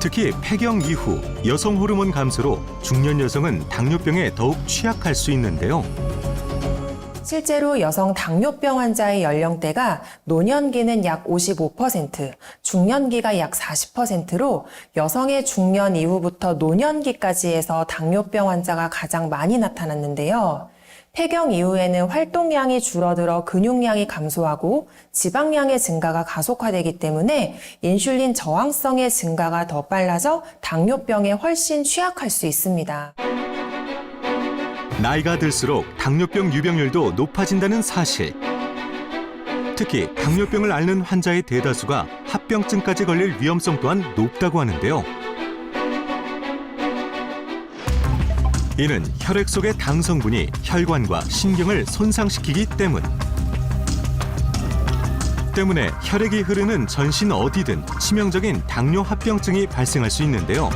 특히 폐경 이후 여성 호르몬 감소로 중년 여성은 당뇨병에 더욱 취약할 수 있는데요. 실제로 여성 당뇨병 환자의 연령대가 노년기는 약 55%, 중년기가 약 40%로 여성의 중년 이후부터 노년기까지 해서 당뇨병 환자가 가장 많이 나타났는데요. 폐경 이후에는 활동량이 줄어들어 근육량이 감소하고 지방량의 증가가 가속화되기 때문에 인슐린 저항성의 증가가 더 빨라져 당뇨병에 훨씬 취약할 수 있습니다. 나이가 들수록 당뇨병 유병률도 높아진다는 사실. 특히 당뇨병을 앓는 환자의 대다수가 합병증까지 걸릴 위험성 또한 높다고 하는데요. 이는 혈액 속의 당 성분이 혈관과 신경을 손상시키기 때문에 혈액이 흐르는 전신 어디든 치명적인 당뇨 합병증이 발생할 수 있는데요.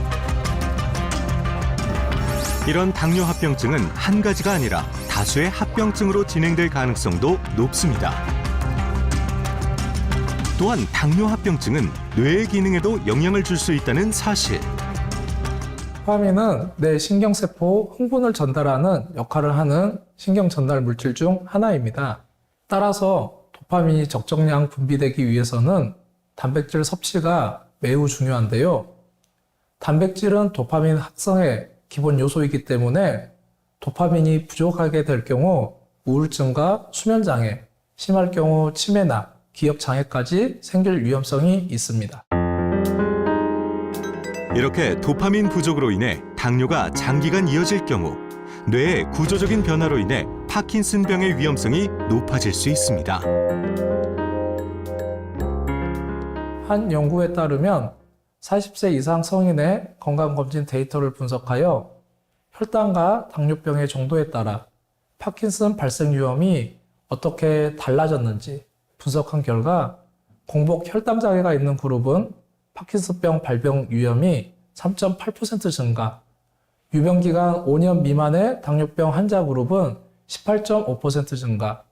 이런 당뇨 합병증은 한 가지가 아니라 다수의 합병증으로 진행될 가능성도 높습니다. 또한 당뇨 합병증은 뇌의 기능에도 영향을 줄 수 있다는 사실. 도파민은 뇌 신경세포 흥분을 전달하는 역할을 하는 신경 전달 물질 중 하나입니다. 따라서 도파민이 적정량 분비되기 위해서는 단백질 섭취가 매우 중요한데요. 단백질은 도파민 합성의 기본 요소이기 때문에 도파민이 부족하게 될 경우 우울증과 수면장애, 심할 경우 치매나 기억장애까지 생길 위험성이 있습니다. 이렇게 도파민 부족으로 인해 당뇨가 장기간 이어질 경우 뇌의 구조적인 변화로 인해 파킨슨병의 위험성이 높아질 수 있습니다. 한 연구에 따르면 40세 이상 성인의 건강검진 데이터를 분석하여 혈당과 당뇨병의 정도에 따라 파킨슨 발생 위험이 어떻게 달라졌는지 분석한 결과 공복 혈당장애가 있는 그룹은 파킨슨병 발병 위험이 3.8% 증가, 유병기간 5년 미만의 당뇨병 환자 그룹은 18.5% 증가,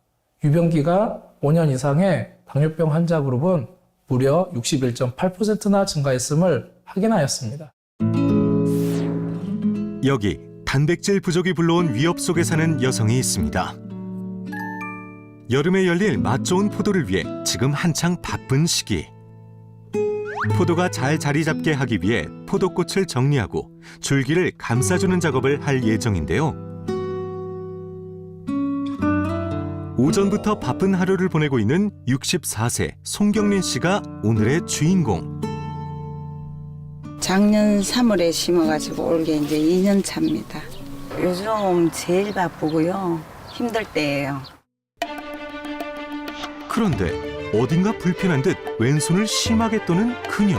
유병기간 5년 이상의 당뇨병 환자 그룹은 무려 61.8%나 증가했음을 확인하였습니다. 여기 단백질 부족이 불러온 위협 속에 사는 여성이 있습니다. 여름에 열릴 맛 좋은 포도를 위해 지금 한창 바쁜 시기. 포도가 잘 자리 잡게 하기 위해 포도꽃을 정리하고 줄기를 감싸주는 작업을 할 예정인데요. 오전부터 바쁜 하루를 보내고 있는 64세 송경린 씨가 오늘의 주인공. 작년 3월에 심어가지고 올게 이제 2년 차입니다. 요즘 제일 바쁘고요. 힘들 때예요. 그런데 어딘가 불편한 듯 왼손을 심하게 떠는 그녀.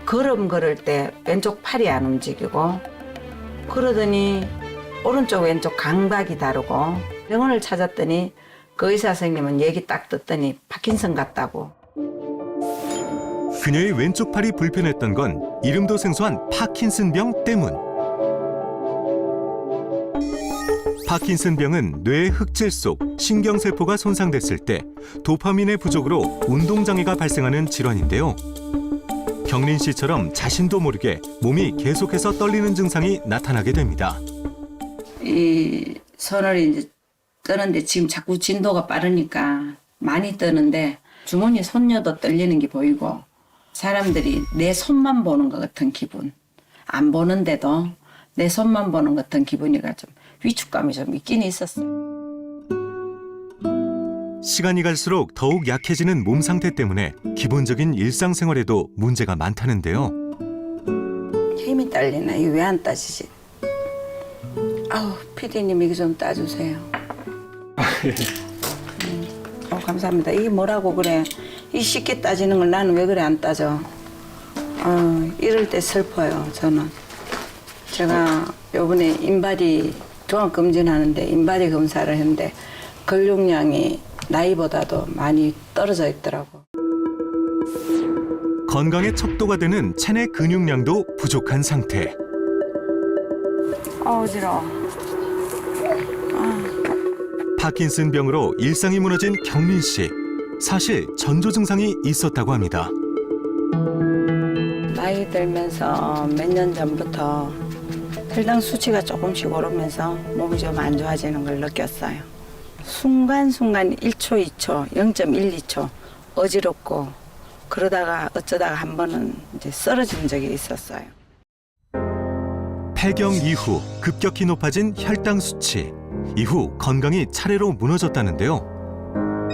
걸음 걸을 때 왼쪽 팔이 안 움직이고 그러더니 오른쪽 왼쪽 강박이 다르고 병원을 찾았더니 그 의사 선생님은 얘기 딱 듣더니 파킨슨 같다고. 그녀의 왼쪽 팔이 불편했던 건 이름도 생소한 파킨슨병 때문. 파킨슨병은 뇌의 흑질 속 신경세포가 손상됐을 때 도파민의 부족으로 운동장애가 발생하는 질환인데요. 경린 씨처럼 자신도 모르게 몸이 계속해서 떨리는 증상이 나타나게 됩니다. 이 손을 이제 떠는데 지금 자꾸 진도가 빠르니까 많이 떠는데 주머니 손녀도 떨리는 게 보이고 사람들이 내 손만 보는 것 같은 기분. 안 보는데도 내 손만 보는 것 같은 기분이가 좀 위축감이 좀 있긴 있었어요. 시간이 갈수록 더욱 약해지는 몸 상태 때문에 기본적인 일상생활에도 문제가 많다는데요. 힘이 딸리나? 이거 왜 안 따지지? 아우, 피디님 이거 좀 따주세요. 감사합니다. 이게 뭐라고 그래? 이 쉽게 따지는 걸 나는 왜 그래 안 따져? 이럴 때 슬퍼요, 저는. 제가 요번에 인바디 종합검진하는데 인바디 검사를 했는데 근육량이 나이보다도 많이 떨어져 있더라고. 건강의 척도가 되는 체내 근육량도 부족한 상태. 어지러워. 파킨슨병으로 일상이 무너진 경린 씨. 사실 전조 증상이 있었다고 합니다. 나이 들면서 몇 년 전부터 혈당 수치가 조금씩 오르면서 몸이 좀 안 좋아지는 걸 느꼈어요. 순간순간 1초, 2초, 0.12초 어지럽고 그러다가 어쩌다가 한 번은 이제 쓰러진 적이 있었어요. 폐경 이후 급격히 높아진 혈당 수치. 이후 건강이 차례로 무너졌다는데요.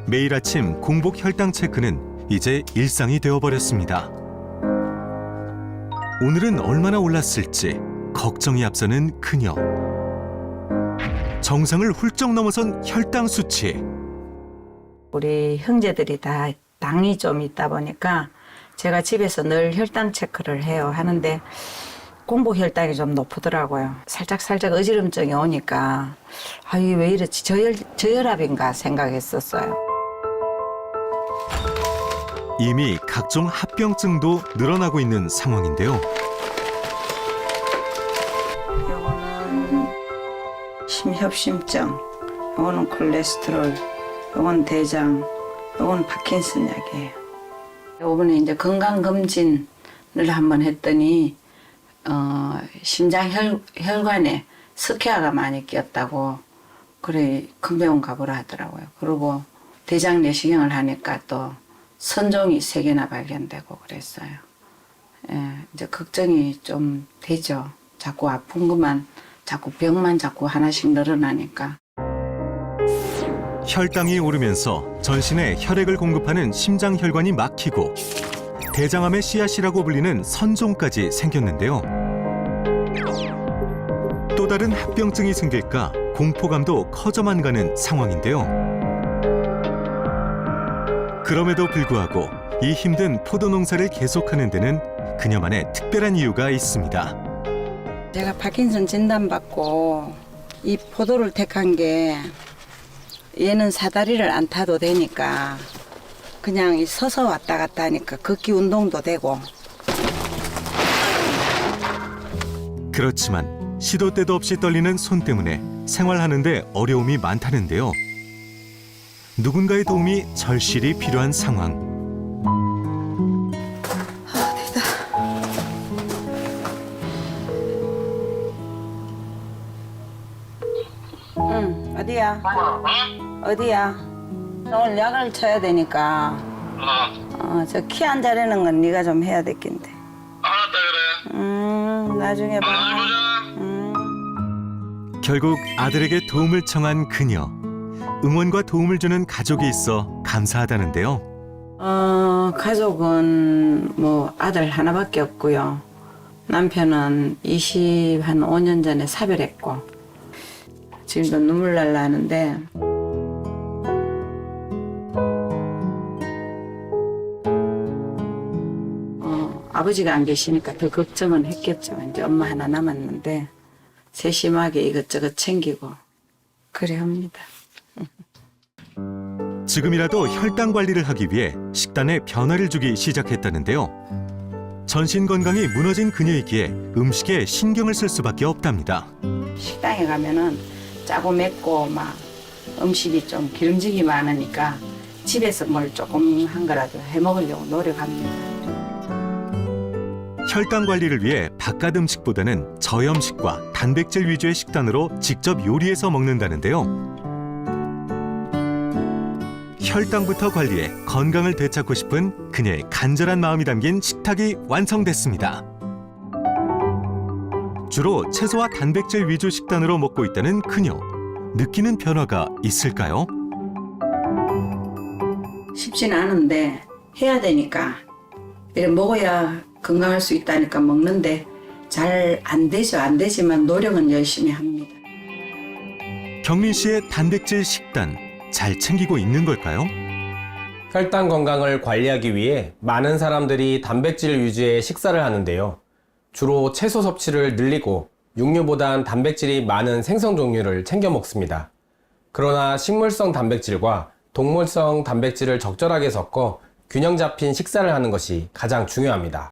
매일 아침 공복 혈당 체크는 이제 일상이 되어버렸습니다. 오늘은 얼마나 올랐을지 걱정이 앞서는 그녀. 정상을 훌쩍 넘어선 혈당 수치. 우리 형제들이 다 당이 좀 있다 보니까 제가 집에서 늘 혈당 체크를 해요. 하는데 공복 혈당이 좀 높더라고요. 살짝 어지럼증이 오니까 이게 왜 이렇지? 저혈압인가 생각했었어요. 이미 각종 합병증도 늘어나고 있는 상황인데요. 요거는 심혈심증, 요거는 콜레스테롤, 요건 대장, 요건 파킨슨 약이에요. 요번에 이제 건강검진을 한번 했더니 심장 혈관에 스퀘어가 많이 끼었다고 그래 큰 병원 가보라 하더라고요. 그리고 대장 내시경을 하니까 또 선종이 3개나 발견되고 그랬어요. 예, 이제 걱정이 좀 되죠. 자꾸 아픈 것만, 자꾸 병만 자꾸 하나씩 늘어나니까. 혈당이 오르면서 전신에 혈액을 공급하는 심장혈관이 막히고 대장암의 씨앗이라고 불리는 선종까지 생겼는데요. 또 다른 합병증이 생길까 공포감도 커져만 가는 상황인데요. 그럼에도 불구하고 이 힘든 포도 농사를 계속하는 데는 그녀만의 특별한 이유가 있습니다. 제가 파킨슨 진단받고 이 포도를 택한 게 얘는 사다리를 안 타도 되니까 그냥 서서 왔다 갔다 하니까 걷기 운동도 되고. 그렇지만 시도 때도 없이 떨리는 손 때문에 생활하는데 어려움이 많다는데요. 누군가의 도움이 절실히 필요한 상황. 응, 어디야? 어디야? 오늘 약을 쳐야 되니까. 저 키 안 자르는 건 네가 좀 해야 되겠는데. 알았다 그래. 나중에 봐. 보자. 결국 아들에게 도움을 청한 그녀. 응원과 도움을 주는 가족이 있어 감사하다는데요. 가족은 뭐 아들 하나밖에 없고요. 남편은 5년 전에 사별했고 지금도 눈물 날라 하는데 아버지가 안 계시니까 더 걱정은 했겠죠. 이제 엄마 하나 남았는데 세심하게 이것저것 챙기고 그래 합니다. 지금이라도 혈당 관리를 하기 위해 식단에 변화를 주기 시작했다는데요. 전신 건강이 무너진 그녀이기에 음식에 신경을 쓸 수밖에 없답니다. 식당에 가면은 짜고 맵고 막 음식이 좀 기름지기 많으니까 집에서 뭘 조금 한 거라도 해 먹으려고 노력합니다. 혈당 관리를 위해 바깥 음식보다는 저염식과 단백질 위주의 식단으로 직접 요리해서 먹는다는데요. 혈당부터 관리해 건강을 되찾고 싶은 그녀의 간절한 마음이 담긴 식탁이 완성됐습니다. 주로 채소와 단백질 위주 식단으로 먹고 있다는 그녀. 느끼는 변화가 있을까요? 쉽진 않은데 해야 되니까 이렇게 먹어야 건강할 수 있다니까 먹는데 잘 안 되죠. 안 되지만 노력은 열심히 합니다. 경민 씨의 단백질 식단 잘 챙기고 있는 걸까요? 혈당 건강을 관리하기 위해 많은 사람들이 단백질 위주의 식사를 하는데요. 주로 채소 섭취를 늘리고 육류보단 단백질이 많은 생선 종류를 챙겨 먹습니다. 그러나 식물성 단백질과 동물성 단백질을 적절하게 섞어 균형 잡힌 식사를 하는 것이 가장 중요합니다.